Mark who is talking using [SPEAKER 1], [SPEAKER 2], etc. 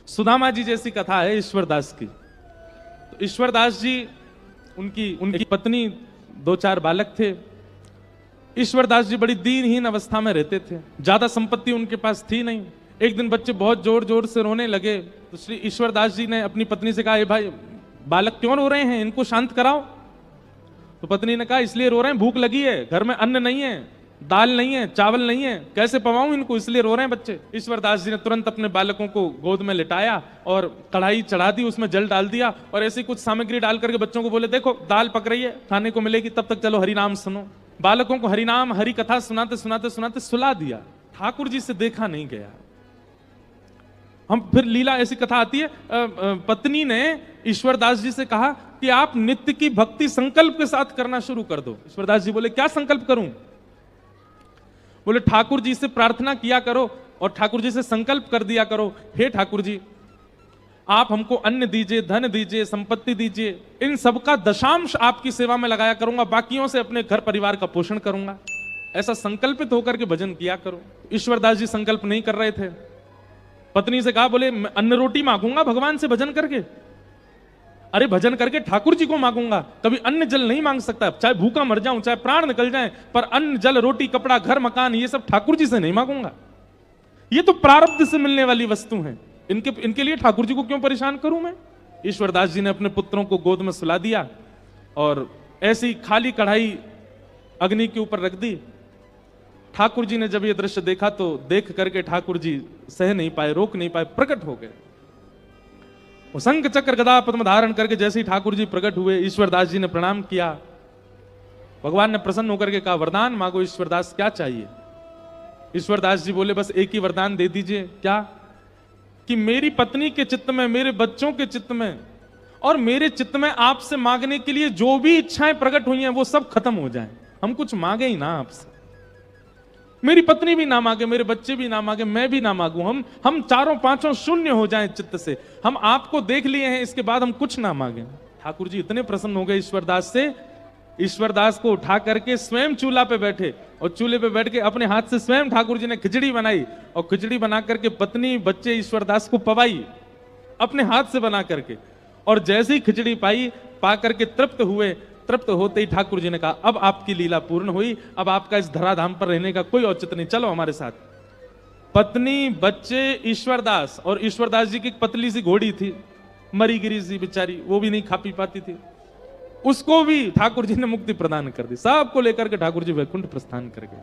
[SPEAKER 1] सुदामा जी जैसी कथा है ईश्वरदास की। तो ईश्वरदास जी उनकी उनकी पत्नी, 2-4 बालक थे। ईश्वरदास जी बड़ी दीनहीन अवस्था में रहते थे, ज्यादा संपत्ति उनके पास थी नहीं। एक दिन बच्चे बहुत जोर जोर से रोने लगे तो श्री ईश्वरदास जी ने अपनी पत्नी से कहा, ए भाई बालक क्यों रो रहे हैं, इनको शांत कराओ। तो पत्नी ने कहा, इसलिए रो रहे हैं, भूख लगी है, घर में अन्न नहीं है, दाल नहीं है, चावल नहीं है, कैसे पवाऊं इनको, इसलिए रो रहे हैं बच्चे। ईश्वरदास जी ने तुरंत अपने बालकों को गोद में लिटाया और कढ़ाई चढ़ा दी, उसमें जल डाल दिया और ऐसी कुछ सामग्री डाल करके बच्चों को बोले, देखो दाल पक रही है, खाने को मिलेगी, तब तक चलो हरिनाम सुनो। बालकों को हरिनाम हरि कथा सुनाते सुनाते सुनाते सुला दिया। ठाकुर जी से देखा नहीं गया। हम फिर लीला ऐसी कथा आती है, पत्नी ने ईश्वरदास जी से कहा कि आप नित्य की भक्ति संकल्प के साथ करना शुरू कर दो। ईश्वरदास जी बोले, क्या संकल्प करूं? बोले, ठाकुर जी से प्रार्थना किया करो और ठाकुर जी से संकल्प कर दिया करो, हे ठाकुर जी आप हमको अन्न दीजिए, धन दीजिए, संपत्ति दीजिए, इन सबका दशांश आपकी सेवा में लगाया करूंगा, बाकियों से अपने घर परिवार का पोषण करूंगा। ऐसा संकल्पित होकर के भजन किया करो। ईश्वरदास जी संकल्प नहीं कर रहे थे। पत्नी से कहा, बोले अन्न रोटी मांगूंगा भगवान से भजन करके? अरे भजन करके ठाकुर जी को मांगूंगा, कभी अन्न जल नहीं मांग सकता। चाहे भूखा मर जाऊं, चाहे प्राण निकल जाए, पर अन्न जल रोटी कपड़ा घर मकान ये सब ठाकुर जी से नहीं मांगूंगा। ये तो प्रारब्ध से मिलने वाली वस्तु हैं, इनके लिए ठाकुर जी को क्यों परेशान करूं मैं? ईश्वरदास जी ने अपने पुत्रों को गोद में सुला दिया और ऐसी खाली कढ़ाई अग्नि के ऊपर रख दी। ठाकुर जी ने जब ये दृश्य देखा तो देख करके ठाकुर जी सह नहीं पाए, रोक नहीं पाए, प्रकट हो गए। वो शंख चक्र गदा पद्म धारण करके जैसे ही ठाकुर जी प्रकट हुए, ईश्वरदास जी ने प्रणाम किया। भगवान ने प्रसन्न होकर के कहा, वरदान मांगो ईश्वरदास, क्या चाहिए? ईश्वरदास जी बोले, बस एक ही वरदान दे दीजिए। क्या? कि मेरी पत्नी के चित्त में, मेरे बच्चों के चित्त में और मेरे चित्त में आपसे मांगने के लिए जो भी इच्छाएं प्रकट हुई हैं वो सब खत्म हो जाएं। हम कुछ मांगे ही ना आपसे, मेरी पत्नी भी ना मांगे, मेरे बच्चे भी ना मांगे, मैं भी ना मांगू, हम चारों पांचों शून्य हो जाएं चित्त से। हम आपको देख लिए हैं, इसके बाद हम कुछ ना मांगे। ठाकुर जी इतने प्रसन्न हो गए ईश्वरदास से, ईश्वरदास को उठा करके स्वयं चूल्हा पे बैठे और चूल्हे पे बैठ के अपने हाथ से स्वयं ठाकुर जी ने खिचड़ी बनाई और खिचड़ी बना करके पत्नी बच्चे ईश्वरदास को पवाई अपने हाथ से बना करके। और जैसे ही खिचड़ी पा करके तृप्त हुए, तृप्त होते ही ठाकुर जी ने कहा, अब आपकी लीला पूर्ण हुई, अब आपका इस धराधाम पर रहने का कोई औचित्य नहीं, चलो हमारे साथ। पत्नी, बच्चे, ईश्वरदास, और ईश्वरदास जी की एक पतली सी घोड़ी थी, मरी गिरी सी बेचारी, वो भी नहीं खा पी पाती थी, उसको भी ठाकुर जी ने मुक्ति प्रदान कर दी। सबको लेकर के ठाकुर जी वैकुंठ प्रस्थान कर गए।